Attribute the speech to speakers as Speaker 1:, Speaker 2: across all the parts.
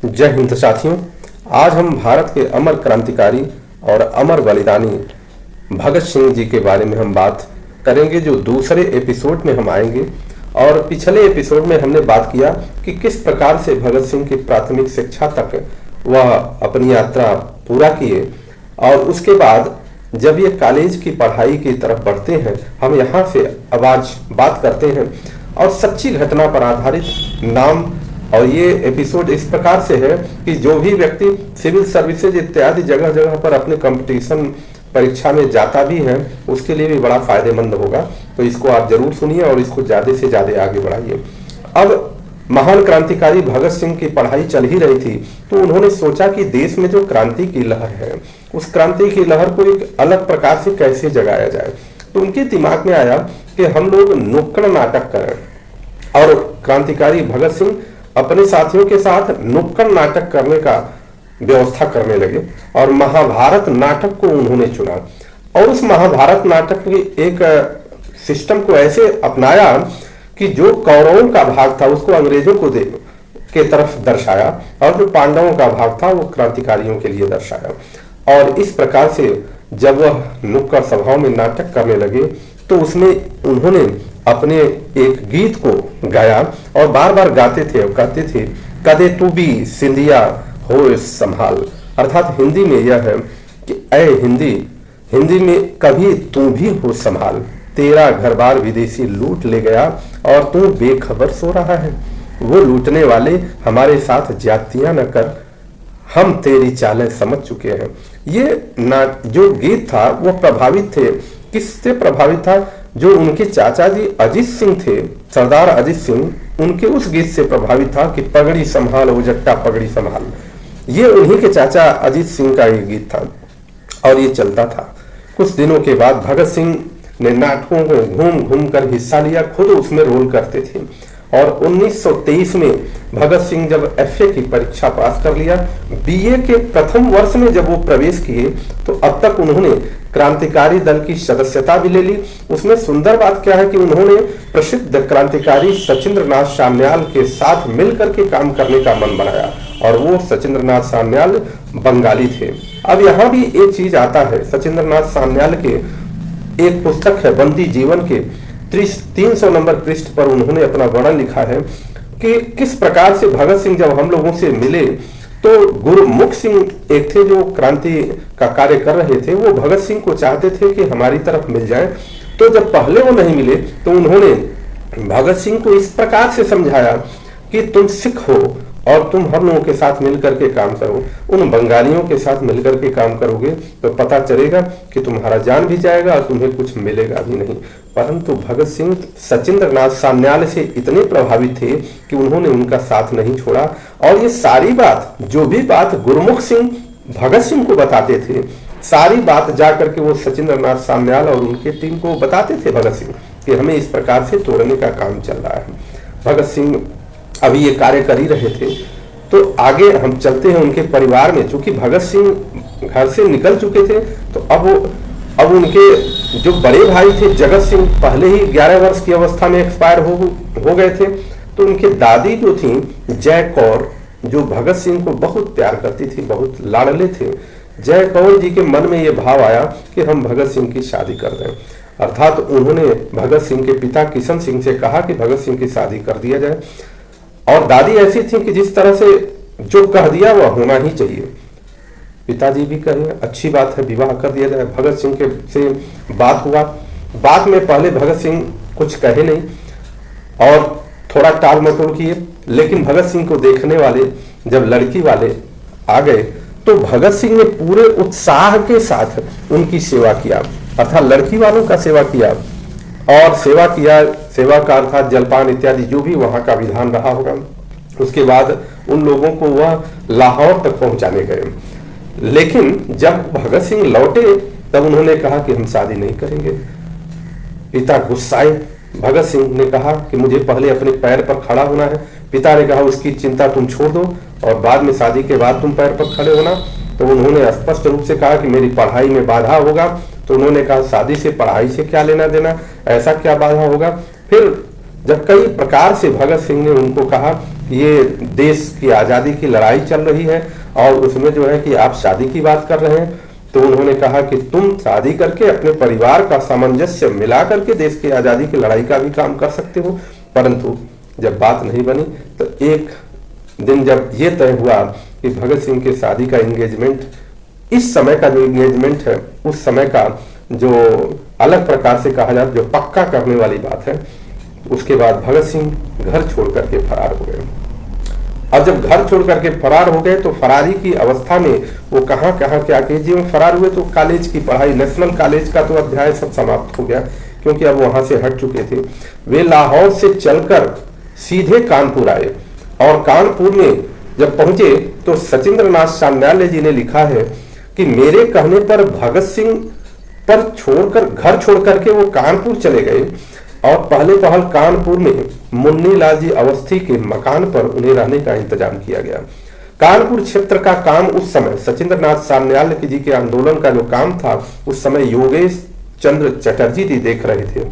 Speaker 1: जय हिंद साथियों। आज हम भारत के अमर क्रांतिकारी और अमर बलिदानी भगत सिंह जी के बारे में हम बात करेंगे, जो दूसरे एपिसोड में हम आएंगे। और पिछले एपिसोड में हमने बात किया कि किस प्रकार से भगत सिंह की प्राथमिक शिक्षा तक वह अपनी यात्रा पूरा किए, और उसके बाद जब ये कॉलेज की पढ़ाई की तरफ बढ़ते हैं, हम यहाँ से अब आज बात करते हैं और सच्ची घटना पर आधारित नाम। और ये एपिसोड इस प्रकार से है कि जो भी व्यक्ति सिविल सर्विसेज इत्यादि जगह जगह पर अपने कंपटीशन परीक्षा में जाता भी है, उसके लिए भी बड़ा फायदेमंद होगा। तो इसको आप जरूर सुनिए और इसको ज्यादा से ज्यादा आगे बढ़ाइए। अब महान क्रांतिकारी भगत सिंह की पढ़ाई चल ही रही थी, तो उन्होंने सोचा कि देश में जो क्रांति की लहर है, उस क्रांति की लहर को एक अलग प्रकार से कैसे जगाया जाए। तो उनके दिमाग में आया कि हम लोग नुक्कड़ नाटक करें। और क्रांतिकारी भगत सिंह अपने साथियों के साथ नुक्कड़ नाटक करने का व्यवस्था करने लगे और महाभारत नाटक को उन्होंने चुना। और उस महाभारत नाटक की एक सिस्टम को ऐसे अपनाया कि जो कौरवों का भाग था उसको अंग्रेजों को के तरफ दर्शाया, और जो पांडवों का भाग था वो क्रांतिकारियों के लिए दर्शाया। और इस प्रकार से जब वह नुक्कड़ सभाओं में नाटक करने लगे, तो उसमें उन्होंने अपने एक गीत को गाया और बार बार गाते थे और कहते थे, कदे तू भी सिंधिया हो संभाल। अर्थात हिंदी में यह है कि ऐ हिंदी में कभी तू भी हो संभाल, तेरा घर बार विदेशी लूट ले गया और तू बेखबर सो रहा है। वो लूटने वाले हमारे साथ ज्यादतियां न कर, हम तेरी चालें समझ चुके हैं। ये जो गीत था वो प्रभावित थे, किससे प्रभावित था? जो उनके चाचा जी अजीत सिंह थे, सरदार अजीत सिंह, उनके उस गीत से प्रभावित था कि पगड़ी संभाल ओ जट्टा पगड़ी संभाल। ये उन्हीं के चाचा अजीत सिंह का ये गीत था और ये चलता था। कुछ दिनों के बाद भगत सिंह ने नाटकों में घूम घूम कर हिस्सा लिया, खुद उसमें रोल करते थे। और 1923 में भगत सिंह जब एफए की परीक्षा पास कर लिया, बीए के प्रथम वर्ष में जब वो प्रवेश किए, तो अब तक उन्होंने क्रांतिकारी दल की सदस्यता भी ले ली। उसमें सुंदर बात क्या है कि उन्होंने प्रसिद्ध क्रांतिकारी सचिंद्रनाथ सान्याल के साथ मिलकर के काम करने का मन बनाया, और वो सचिंद्रनाथ सान्याल बंगाली थे। अब यहाँ भी एक चीज आता है, सचिंद्रनाथ सान्याल के एक पुस्तक है बंदी जीवन के 300 नंबर पृष्ठ पर उन्होंने अपना वर्णन लिखा है कि किस प्रकार से भगत सिंह जब हम लोगों से मिले, तो गुरुमुख सिंह एक थे जो क्रांति का कार्य कर रहे थे, वो भगत सिंह को चाहते थे कि हमारी तरफ मिल जाए। तो जब पहले वो नहीं मिले, तो उन्होंने भगत सिंह को इस प्रकार से समझाया कि तुम सिख हो और तुम हम लोगों के साथ मिलकर के काम करो। उन बंगालियों के साथ मिलकर के काम करोगे तो पता चलेगा कि तुम्हारा जान भी जाएगा और तुम्हें कुछ मिलेगा भी नहीं। परंतु भगत सिंह सचिंद्रनाथ सान्याल से इतने प्रभावित थे कि उन्होंने उनका साथ नहीं छोड़ा। और ये सारी बात, जो भी बात गुरुमुख सिंह भगत सिंह को बताते थे, सारी बात जाकर के वो सचिंद्रनाथ सान्याल और उनके टीम को बताते थे भगत सिंह कि हमें इस प्रकार से तोड़ने का काम चल रहा है। भगत सिंह अभी ये कार्य कर ही रहे थे। तो आगे हम चलते हैं उनके परिवार में। चूंकि भगत सिंह घर से निकल चुके थे, तो अब उनके जो बड़े भाई थे जगत सिंह, पहले ही 11 वर्ष की अवस्था में एक्सपायर हो गए थे। तो उनके दादी जो थी जय कौर, जो भगत सिंह को बहुत प्यार करती थी, बहुत लाडले थे, जय कौर जी के मन में ये भाव आया कि हम भगत सिंह की शादी कर दें। अर्थात उन्होंने भगत सिंह के पिता किशन सिंह से कहा कि भगत सिंह की शादी कर दिया जाए। और दादी ऐसी थी कि जिस तरह से जो कह दिया वह होना ही चाहिए। पिताजी भी कहे अच्छी बात है, विवाह कर दिया जाए। भगत सिंह के से बात हुआ। बात में पहले भगत सिंह कुछ कहे नहीं और थोड़ा टाल मटोल किए, लेकिन भगत सिंह को देखने वाले जब लड़की वाले आ गए, तो भगत सिंह ने पूरे उत्साह के साथ उनकी सेवा किया, अर्थात लड़की वालों का सेवा किया। और सेवा का अर्थात जलपान इत्यादि जो भी वहां का विधान रहा होगा। उसके बाद उन लोगों को वह लाहौर तक पहुंचाने गए। लेकिन जब भगत सिंह लौटे, तब उन्होंने कहा कि हम शादी नहीं करेंगे। पिता गुस्साए। भगत सिंह ने कहा कि मुझे पहले अपने पैर पर खड़ा होना है। पिता ने कहा उसकी चिंता तुम छोड़ दो और बाद में, शादी के बाद तुम पैर पर खड़े होना। तो उन्होंने स्पष्ट रूप से कहा कि मेरी पढ़ाई में बाधा होगा। तो उन्होंने कहा शादी से पढ़ाई से क्या लेना देना, ऐसा क्या बाधा होगा। फिर जब कई प्रकार से भगत सिंह ने उनको कहा ये देश की आज़ादी की लड़ाई चल रही है और उसमें जो है कि आप शादी की बात कर रहे हैं। तो उन्होंने कहा कि तुम शादी करके अपने परिवार का सामंजस्य मिला करके देश की आज़ादी की लड़ाई का भी काम कर सकते हो। परंतु जब बात नहीं बनी तो एक दिन जब ये तय हुआ कि भगत सिंह के शादी का एंगेजमेंट, इस समय का जो एंगेजमेंट है उस समय का जो अलग प्रकार से कहा जाए जो पक्का करने वाली बात है, उसके बाद भगत सिंह घर छोड़ करके फरार हो गए। अब जब घर छोड़ करके फरार हो गए तो फरारी की अवस्था में वो कहाँ कहाँ क्या किए। जीवन फरार हुए तो कॉलेज की पढ़ाई, नेशनल कॉलेज का तो अध्याय सब समाप्त हो गया क्योंकि अब वहां से हट चुके थे। वे लाहौर से चलकर सीधे कानपुर आए और कानपुर में जब पहुंचे तो सचिंद्रनाथ सान्याल जी ने लिखा है कि मेरे कहने पर भगत सिंह पर छोड़कर घर छोड़ करके वो कानपुर चले गए और पहले पहल कानपुर में मुन्नी लाल जी अवस्थी के मकान पर उन्हें रहने का इंतजाम किया गया। कानपुर क्षेत्र का काम उस समय सचिंद्रनाथ सान्याल जी के आंदोलन का जो काम था उस समय योगेश चंद्र चटर्जी जी देख रहे थे।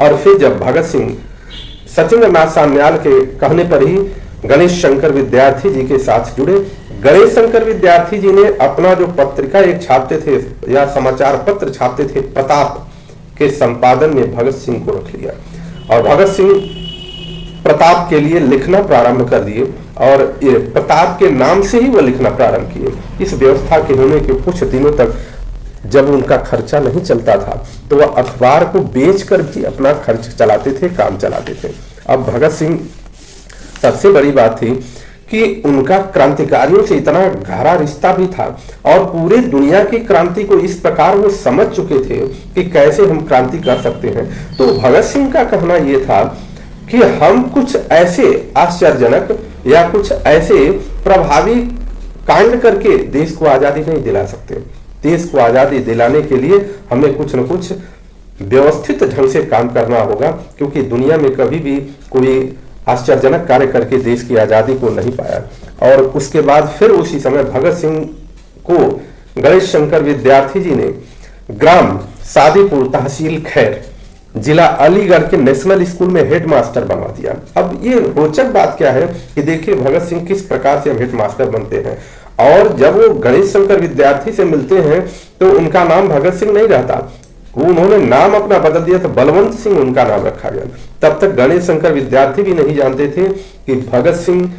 Speaker 1: और फिर जब भगत सिंह सचिंद्रनाथ सान्याल के कहने पर ही गणेश शंकर विद्यार्थी जी के साथ जुड़े। गणेश शंकर विद्यार्थी जी ने अपना जो पत्रिका एक छापते थे या समाचार पत्र छापते थे प्रताप के संपादन में भगत सिंह को रख लिया और भगत सिंह प्रताप के लिए लिखना प्रारंभ कर दिए और ये प्रताप के नाम से ही वो लिखना प्रारंभ किए। इस व्यवस्था के होने के कुछ दिनों तक जब उनका खर्चा नहीं चलता था तो वह अखबार को बेचकर भी अपना खर्च चलाते थे, काम चलाते थे। अब भगत सिंह सबसे बड़ी बात थी कि उनका क्रांतिकारियों से इतना गहरा रिश्ता भी था और पूरे दुनिया की क्रांति को इस प्रकार वो समझ चुके थे कि कैसे हम क्रांति कर सकते हैं। तो भगत सिंह का कहना यह था कि हम कुछ ऐसे आश्चर्यजनक या कुछ ऐसे प्रभावी कांड करके देश को आजादी नहीं दिला सकते। देश को आजादी दिलाने के लिए हमें कुछ न कुछ व्यवस्थित ढंग से काम करना होगा क्योंकि दुनिया में कभी भी कोई आश्चर्यजनक कार्य करके देश की आजादी को नहीं पाया। और उसके बाद फिर उसी समय भगत सिंह को गणेश शंकर विद्यार्थी जी ने ग्राम सादीपुर तहसील खैर जिला अलीगढ़ के नेशनल स्कूल में हेडमास्टर बनवा दिया। अब ये रोचक बात क्या है कि देखिए भगत सिंह किस प्रकार से हेडमास्टर बनते हैं और जब वो गणेश शंकर विद्यार्थी से मिलते हैं तो उनका नाम भगत सिंह नहीं रहता, वो उन्होंने नाम अपना बदल दिया तो बलवंत सिंह उनका नाम रखा गया। तब तक गणेश शंकर विद्यार्थी भी नहीं जानते थे कि भगत सिंह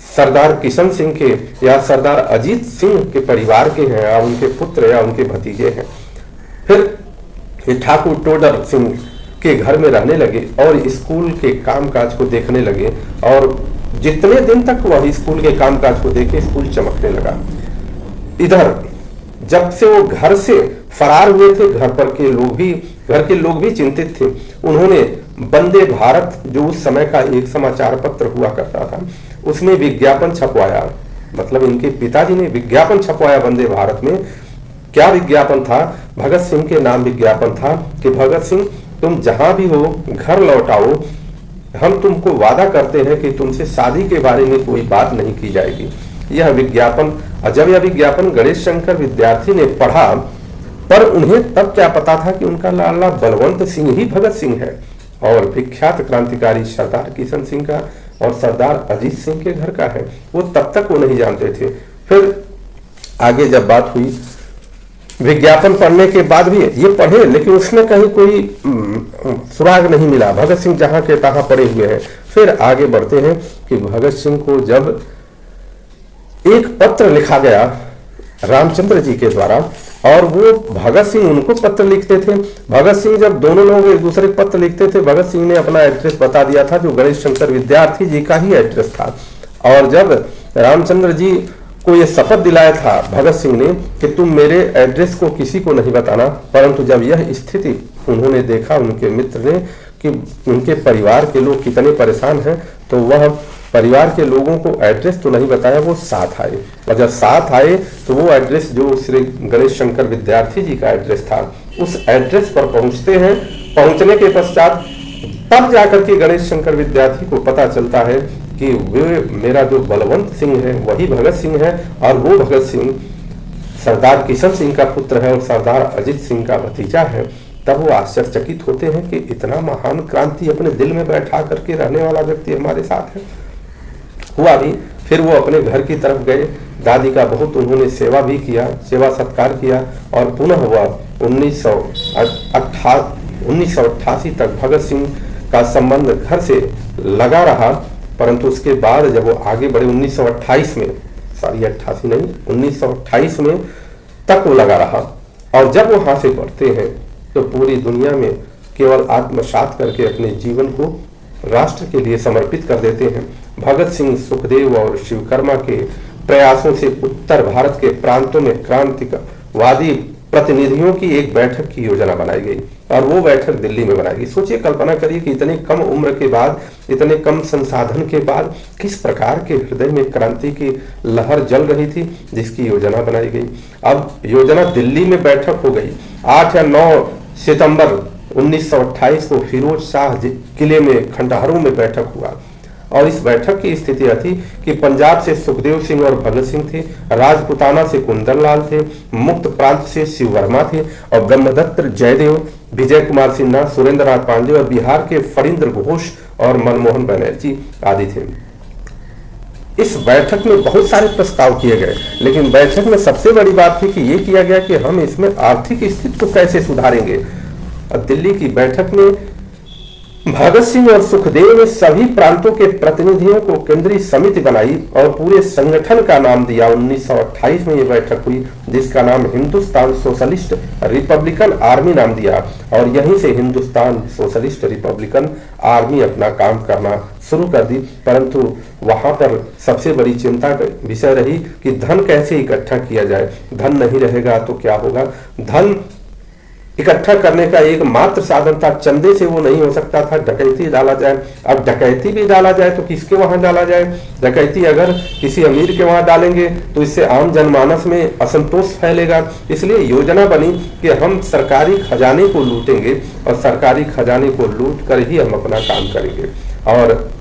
Speaker 1: सरदार किशन सिंह के या सरदार अजीत सिंह के परिवार के हैं या उनके पुत्र या उनके भतीजे हैं। फिर ठाकुर टोडर सिंह के घर में रहने लगे और स्कूल के कामकाज को देखने लगे और जितने दिन तक वह स्कूल के कामकाज को देखे स्कूल चमकने लगा। इधर जब से वो घर से फरार हुए थे घर के लोग भी चिंतित थे। उन्होंने वंदे भारत जो उस समय का एक समाचार पत्र हुआ करता था उसमें विज्ञापन छपवाया, मतलब इनके पिताजी ने विज्ञापन छपवाया वंदे भारत में। क्या विज्ञापन था? भगत सिंह के नाम विज्ञापन था कि भगत सिंह तुम जहां भी हो घर लौट आओ, हम तुमको वादा करते हैं कि तुमसे शादी के बारे में कोई बात नहीं की जाएगी। यह विज्ञापन, जब यह विज्ञापन गणेश शंकर विद्यार्थी ने पढ़ा पर उन्हें तब क्या पता था कि उनका लाला बलवंत सिंह ही भगत सिंह है और विख्यात क्रांतिकारी सरदार किशन सिंह का और सरदार अजीत सिंह के घर का है। वो तब तक वो नहीं जानते थे। फिर आगे जब बात हुई विज्ञापन पढ़ने के बाद भी ये पढ़े लेकिन उसमें कहीं कोई सुराग नहीं मिला, भगत सिंह जहां के तहां पड़े हुए हैं। फिर आगे बढ़ते हैं कि भगत सिंह को जब एक पत्र लिखा गया रामचंद्र जी के द्वारा और वो भगत सिंह उनको पत्र लिखते थे। भगत सिंह जब दोनों लोग एक दूसरे को पत्र लिखते थे भगत सिंह ने अपना एड्रेस बता दिया था जो गणेश शंकर विद्यार्थी जी का ही एड्रेस था। और जब रामचंद्र जी को ये शपथ दिलाया था भगत सिंह ने कि तुम मेरे एड्रेस को किसी को नहीं बताना, परंतु जब यह स्थिति उन्होंने देखा उनके मित्र ने कि उनके परिवार के लोग कितने परेशान हैं तो वह परिवार के लोगों को एड्रेस तो नहीं बताया, वो साथ आए। और जब साथ आए तो वो एड्रेस जो श्री गणेश शंकर विद्यार्थी जी का एड्रेस था उस एड्रेस पर पहुंचते हैं। पहुंचने के पश्चात तब जाकर के गणेश शंकर विद्यार्थी को पता चलता है कि वे मेरा जो बलवंत सिंह है वही भगत सिंह है और वो भगत सिंह सरदार किशन सिंह का पुत्र है और सरदार अजीत सिंह का भतीजा है। तब वो आश्चर्यचकित होते हैं कि इतना महान क्रांति अपने दिल में बैठा करके रहने वाला व्यक्ति हमारे साथ है। हुआ भी, फिर वो अपने घर की तरफ गए। दादी का बहुत उन्होंने सेवा भी किया, सेवा सत्कार किया और पुनः वह 1988 तक भगत सिंह का संबंध घर से लगा रहा। परंतु उसके बाद जब वो आगे बढ़े 1928 में, सॉरी 88 नहीं, 1928 में तक वो लगा रहा। और जब वो वहां से बढ़ते हैं तो पूरी दुनिया में केवल आत्मसात करके अपने जीवन को राष्ट्र के लिए समर्पित कर देते हैं। भगत सिंह, सुखदेव और शिवकर्मा के प्रयासों से उत्तर भारत के प्रांतों में क्रांतिवादी प्रतिनिधियों की एक बैठक की योजना बनाई गई और वो बैठक दिल्ली में बनाई गई। सोचिए, कल्पना करिए कि इतने कम उम्र के बाद, इतने कम संसाधन के बाद किस प्रकार के हृदय में क्रांति की लहर जल रही थी, जिसकी योजना बनाई गई। अब योजना दिल्ली में बैठक हो गई। 8 या 9 सितंबर 1928 को फिरोज शाह किले में खंडहरों में बैठक हुआ और इस बैठक की स्थिति यह थी कि पंजाब से सुखदेव सिंह और भगत सिंह थे, राजपुताना से कुंदन लाल थे, मुक्त प्रांत से शिव वर्मा थे और ब्रह्मदत्त जयदेव, विजय कुमार सिन्हा, सुरेंद्र नाथ पांडे और बिहार के फणींद्र घोष और मनमोहन बनर्जी आदि थे। इस बैठक में बहुत सारे प्रस्ताव किए गए, लेकिन बैठक में सबसे बड़ी बात थी कि यह किया गया कि हम इसमें आर्थिक स्थिति को कैसे सुधारेंगे। दिल्ली की बैठक में भगत सिंह और सुखदेव ने सभी प्रांतों के प्रतिनिधियों को केंद्रीय समिति बनाई और पूरे संगठन का नाम दिया। 1928 में यह बैठक हुई, जिसका नाम हिंदुस्तान सोशलिस्ट रिपब्लिकन आर्मी नाम दिया और यहीं से हिंदुस्तान सोशलिस्ट रिपब्लिकन आर्मी अपना काम करना शुरू कर दी। परंतु वहां पर सबसे बड़ी चिंता का विषय रही कि धन कैसे इकट्ठा किया जाए। धन नहीं रहेगा तो क्या होगा। धन इकट्ठा करने का एकमात्र साधन था, चंदे से वो नहीं हो सकता था, डकैती डाला जाए। अब डकैती भी डाला जाए तो किसके वहां डाला जाए। डकैती अगर किसी अमीर के वहां डालेंगे तो इससे आम जनमानस में असंतोष फैलेगा। इसलिए योजना बनी कि हम सरकारी खजाने को लूटेंगे और सरकारी खजाने को लूट कर ही हम अपना काम करेंगे। और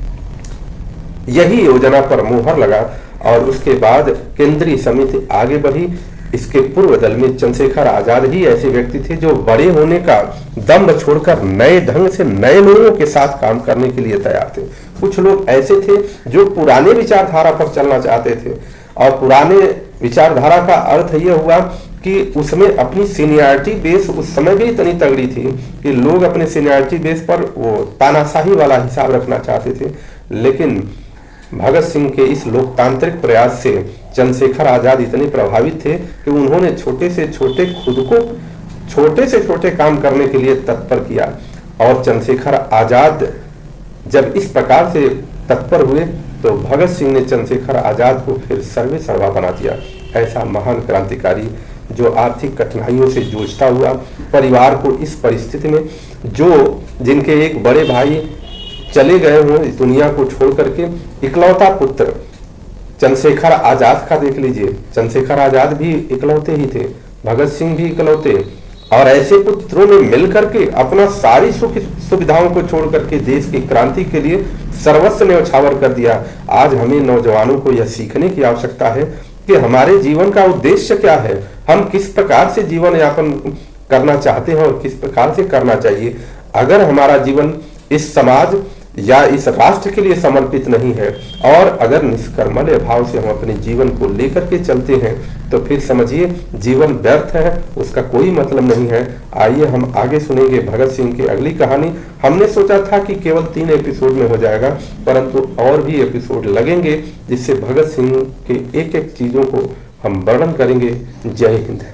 Speaker 1: यही योजना पर मुहर लगा और उसके बाद केंद्रीय समिति आगे बढ़ी। इसके पूर्व दल में चंद्रशेखर आजाद ही ऐसे व्यक्ति थे जो बड़े होने का दम छोड़कर नए ढंग से नए लोगों के साथ काम करने के लिए तैयार थे। कुछ लोग ऐसे थे जो पुराने विचारधारा पर चलना चाहते थे और पुराने विचारधारा का अर्थ यह हुआ कि उसमें अपनी सीनियरिटी बेस उस समय भी इतनी तगड़ी थी कि लोग अपने सीनियरिटी बेस पर वो तानाशाही वाला हिसाब रखना चाहते थे। लेकिन भगत सिंह के इस लोकतांत्रिक प्रयास से चंद्रशेखर आजाद इतने प्रभावित थे कि उन्होंने छोटे से छोटे काम करने के लिए तत्पर किया। और चंद्रशेखर आजाद जब इस प्रकार से तत्पर हुए तो भगत सिंह ने चंद्रशेखर आजाद को फिर सर्वे सर्वा बना दिया। ऐसा महान क्रांतिकारी जो आर्थिक कठिनाइयों से जूझता हुआ, परिवार को इस परिस्थिति में, जो जिनके एक बड़े भाई चले गए हों इस दुनिया को छोड़ करके, इकलौता पुत्र चंद्रशेखर आजाद का देख लीजिए। चंद्रशेखर आजाद भी इकलौते ही थे, भगत सिंह भी इकलौते, और ऐसे पुत्रों ने मिलकर के अपना सारी सुख सुविधाओं को छोड़ करके देश की क्रांति के लिए सर्वस्व न्यौछावर कर दिया। आज हमें नौजवानों को यह सीखने की आवश्यकता है कि हमारे जीवन का उद्देश्य क्या है, हम किस प्रकार से जीवन यापन करना चाहते हैं और किस प्रकार से करना चाहिए। अगर हमारा जीवन इस समाज या इस राष्ट्र के लिए समर्पित नहीं है और अगर निष्कर्मण्य भाव से हम अपने जीवन को लेकर के चलते हैं तो फिर समझिए जीवन व्यर्थ है, उसका कोई मतलब नहीं है। आइए हम आगे सुनेंगे भगत सिंह की अगली कहानी। हमने सोचा था कि केवल 3 एपिसोड में हो जाएगा, परंतु और भी एपिसोड लगेंगे जिससे भगत सिंह के एक एक चीजों को हम वर्णन करेंगे। जय हिंद।